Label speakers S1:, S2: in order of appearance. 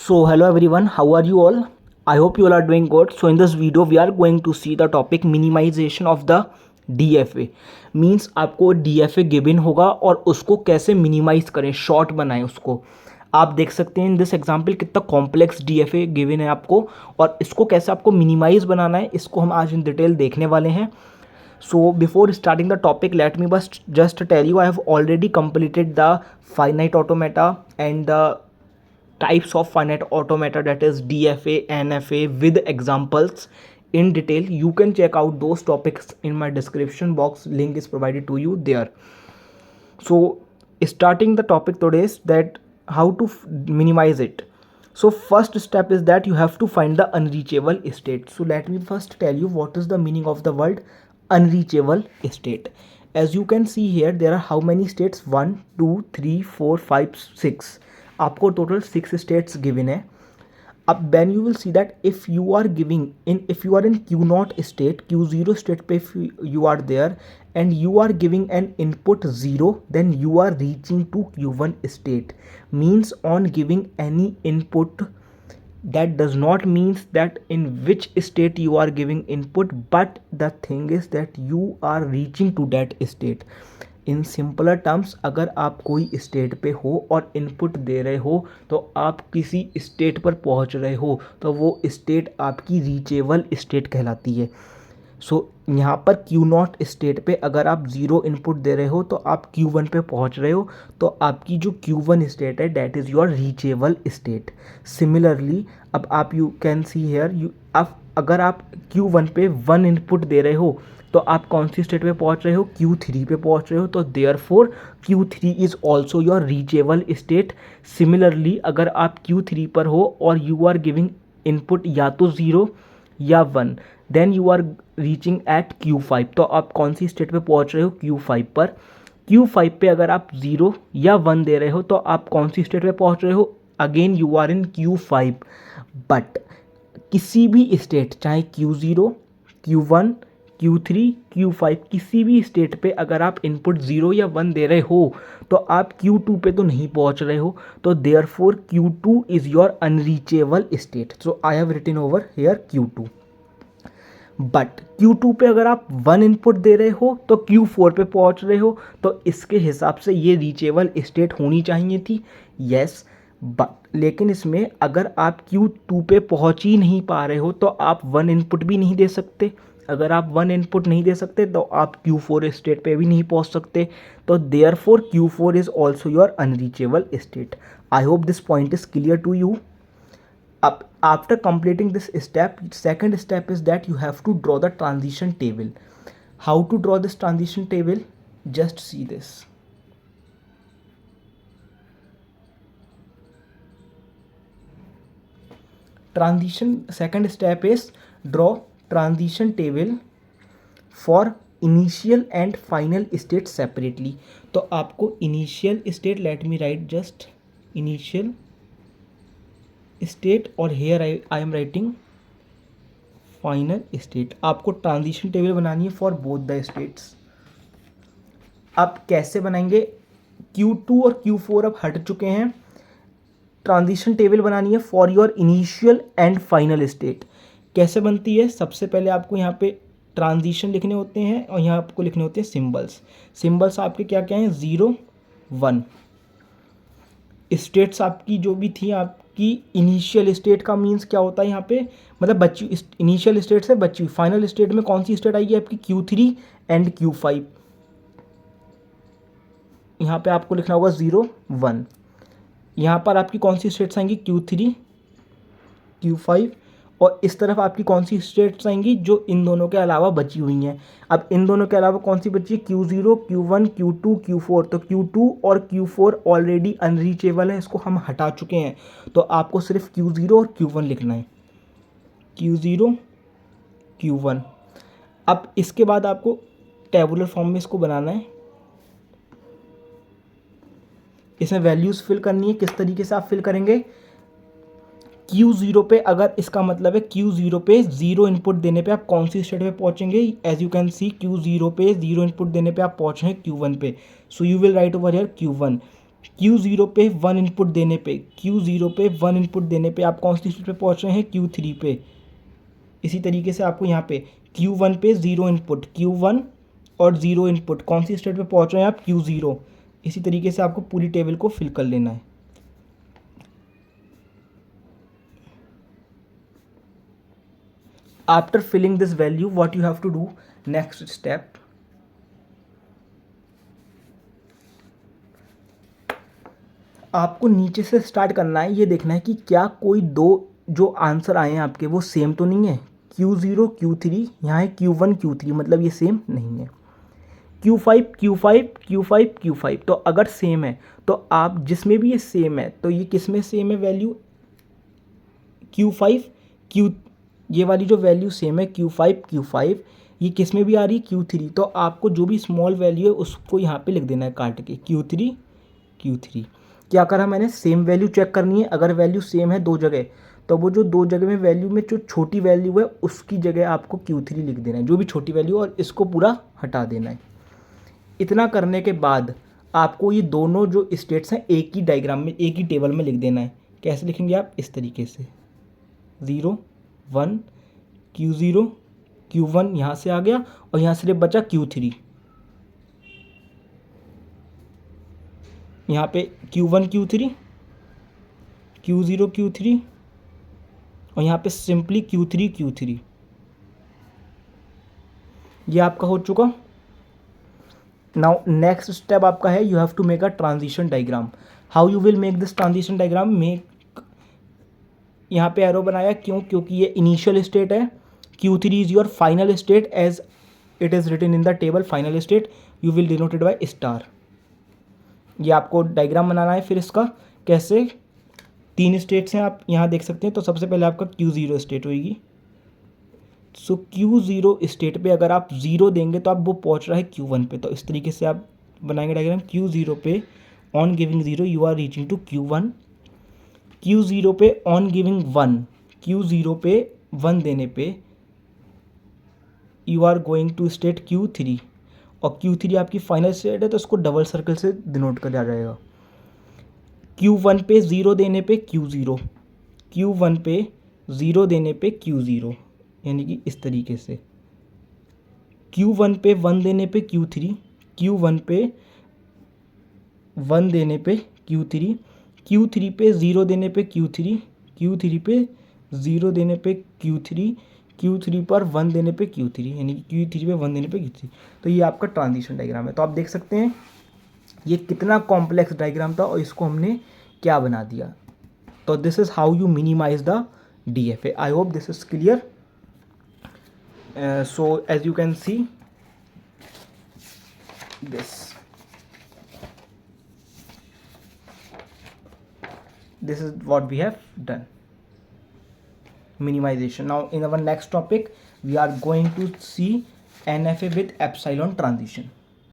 S1: So hello everyone, how are you all? I hope you all are doing good. So in this video we are going to see the topic minimization of the DFA. Means आपको DFA given होगा और उसको कैसे minimise करें, short बनाएं उसको. आप देख सकते हैं इन दिस एग्जाम्पल कितना कॉम्प्लेक्स DFA गिवन है आपको और इसको कैसे आपको मिनिमाइज बनाना है इसको हम आज इन डिटेल देखने वाले हैं. So before starting the topic, let me just tell you I have already completed the finite automata and the types of finite automata, that is DFA, NFA with examples in detail. You can check out those topics in my description box. Link is provided to you there. So starting the topic today is that how to minimize it. So first step is that you have to find the unreachable state. So let me first tell you what is the meaning of the word unreachable state. As you can see here, there are how many states? 1 2 3 4 5 6. आपको total 6 states given है. अब then you will see that if you are giving in if you are in Q0 state, Q0 state पे if you are there and you are giving an input 0, then you are reaching to Q1 state. Means on giving any input, that does not means that in which state you are giving input, but the thing is that you are reaching to that state. In simpler terms, अगर आप कोई state पे हो और input दे रहे हो तो आप किसी स्टेट पर पहुंच रहे हो तो वो स्टेट आपकी रीचेबल स्टेट कहलाती है. सो यहाँ पर Q0 स्टेट पे अगर आप 0 इनपुट दे रहे हो तो आप Q1 पे पहुँच रहे हो तो आपकी जो Q1 स्टेट है that is your reachable state. Similarly अब आप यू कैन सी हेयर अब अगर आप Q1 पे 1 इनपुट दे रहे हो तो आप कौन सी स्टेट पे पहुँच रहे हो? Q3 पे पहुँच रहे हो. तो therefore Q3 is also your reachable state. Similarly अगर आप Q3 पर हो और यू आर गिविंग इनपुट या तो 0 या 1, then you are reaching at Q5. तो आप कौन सी स्टेट पे पहुंच रहे हो? Q5 पर. Q5 पे अगर आप 0 या 1 दे रहे हो तो आप कौन सी स्टेट पे पहुंच रहे हो? Again you are in Q5. But किसी भी स्टेट, चाहे Q0, Q1, Q3, Q5, किसी भी स्टेट पे अगर आप इनपुट 0 या 1 दे रहे हो तो आप Q2 पे तो नहीं पहुंच रहे हो. तो therefore Q2 is your unreachable state. So I have written over here Q2. But Q2 पे अगर आप 1 इनपुट दे रहे हो तो Q4 पे पहुंच रहे हो तो इसके हिसाब से ये रीचेबल स्टेट होनी चाहिए थी. यस, बट लेकिन इसमें अगर आप Q2 पे पहुंच ही नहीं पा रहे हो तो आप 1 इनपुट भी नहीं दे सकते. अगर आप 1 इनपुट नहीं दे सकते तो आप Q4 स्टेट पे भी नहीं पहुंच सकते. तो therefore Q4 is also your unreachable state. I hope this point is clear to you. After completing this step, second step is that you have to draw the transition table. How to draw this transition table? Just see this. Second step is draw transition table for initial and final state separately. तो आपको initial state, let me write just initial state और here I am writing final state. आपको transition table बनानी है for both the states. आप कैसे बनाएंगे? Q2 और Q4 अब हट चुके हैं. ट्रांजिशन टेबल बनानी है for your initial and final state. कैसे बनती है? सबसे पहले आपको यहाँ पे ट्रांजिशन लिखने होते हैं और यहाँ आपको लिखने होते हैं सिम्बल्स. सिम्बल्स आपके क्या क्या हैं? 0 1. स्टेट्स आपकी जो भी थी, आपकी इनिशियल स्टेट का मीन्स क्या होता है यहाँ पे? मतलब बच्ची इनिशियल स्टेट से बच्ची. फाइनल स्टेट में कौन सी स्टेट आएगी आपकी? Q3 and Q5. यहाँ पे आपको लिखना होगा 0 1. यहाँ पर आपकी कौन सी स्टेट्स आएंगी? Q3 Q5. और इस तरफ आपकी कौन सी स्टेट्स आएंगी जो इन दोनों के अलावा बची हुई हैं? अब इन दोनों के अलावा कौन सी बची है? Q0 Q1 Q2 Q4. तो Q2 और Q4 ऑलरेडी अनरीचेबल है, इसको हम हटा चुके हैं. तो आपको सिर्फ Q0 और Q1 लिखना है. Q0 Q1. अब इसके बाद आपको टेबुलर फॉर्म में इसको बनाना है. इसमें वैल्यूज़ फिल करनी है. किस तरीके से आप फिल करेंगे? Q0 पे अगर इसका मतलब है Q0 पे 0 इनपुट देने पे आप कौन सी स्टेट पे पहुंचेंगे? As you can see Q0 पे 0 इनपुट देने पे आप पहुंचे हैं Q1 पे. So you will write over here Q1. Q0 पे वन इनपुट देने पे, Q0 पे वन इनपुट देने पे आप कौन सी स्टेट पे पहुंच रहे हैं, Q3 पे। इसी तरीके से आपको यहाँ पे Q1 पे ज़ीरो इनपुट, Q1 और ज़ीरो इनपुट कौन सी स्टेट पे पहुंच रहे हैं आप, Q0। इसी तरीके से आपको पूरी टेबल को फिल कर लेना है। After filling this value what you have to do, next step, आपको नीचे से स्टार्ट करना है। ये देखना है कि क्या कोई दो जो आंसर आए हैं आपके वो सेम तो नहीं है। Q0 Q3, यहाँ है Q1 Q3, मतलब ये सेम नहीं है। Q5 Q5 Q5 Q5, तो अगर सेम है तो आप जिसमें भी ये सेम है तो ये किस में सेम है वैल्यू, Q5 Q, ये वाली जो वैल्यू सेम है Q5 Q5, ये किस में भी आ रही है, Q3। तो आपको जो भी स्मॉल वैल्यू है उसको यहाँ पे लिख देना है काट के, Q3 Q3। क्या करा मैंने, सेम वैल्यू चेक करनी है। अगर वैल्यू सेम है दो जगह तो वो जो दो जगह में वैल्यू में जो छोटी वैल्यू है उसकी जगह आपको Q3 लिख देना है, जो भी छोटी वैल्यू, और इसको पूरा हटा देना है। इतना करने के बाद आपको ये दोनों जो स्टेट्स हैं एक ही डायग्राम में, एक ही टेबल में लिख देना है। कैसे लिखेंगे आप, इस तरीके से 0 1 Q0 Q1 यहाँ से आ गया और यहाँ सिर्फ बचा Q3। यहाँ पे Q1 Q3 Q0 Q3 और यहाँ पे सिंपली Q3 Q3। ये आपका हो चुका। नाउ नेक्स्ट स्टेप आपका है, you have to make a transition diagram. How you will make this transition diagram, make, यहाँ पे एरो बनाया क्यों, क्योंकि ये इनिशियल स्टेट है। Q3 is your final state as it is written in the table, final state you will denoted by star. ये आपको diagram बनाना है। फिर इसका कैसे, तीन स्टेट्स हैं आप यहाँ देख सकते हैं। तो सबसे पहले आपका Q0 स्टेट होगी। सो Q0 स्टेट पे अगर आप ज़ीरो देंगे तो आप वो पहुँच रहा है Q1 पे। तो इस तरीके से आप बनाएंगे डायग्राम। Q0 पे on giving zero you are reaching to Q1। Q0 पे ऑन गिविंग वन, Q0 पे वन देने पे you are going to state Q3, और Q3 आपकी फाइनल स्टेट है तो उसको डबल सर्कल से डिनोट कर जाएगा। Q1 पे ज़ीरो देने पे Q0, Q1 पे ज़ीरो देने पे Q0, यानी कि इस तरीके से। Q1 पे वन देने पे Q3, Q1 पे वन देने पे Q3, Q3 पे ज़ीरो देने पे Q3, Q3 पे ज़ीरो देने पे Q3, Q3 पर वन देने पे Q3, यानी कि Q3 पे वन देने पे Q3। तो ये आपका ट्रांजिशन डायग्राम है। तो आप देख सकते हैं ये कितना कॉम्प्लेक्स डायग्राम था और इसको हमने क्या बना दिया। तो this is how you minimize the DFA। I hope this is clear. so as you can see this is what we have done, minimization. Now in our next topic we are going to see NFA with epsilon transition.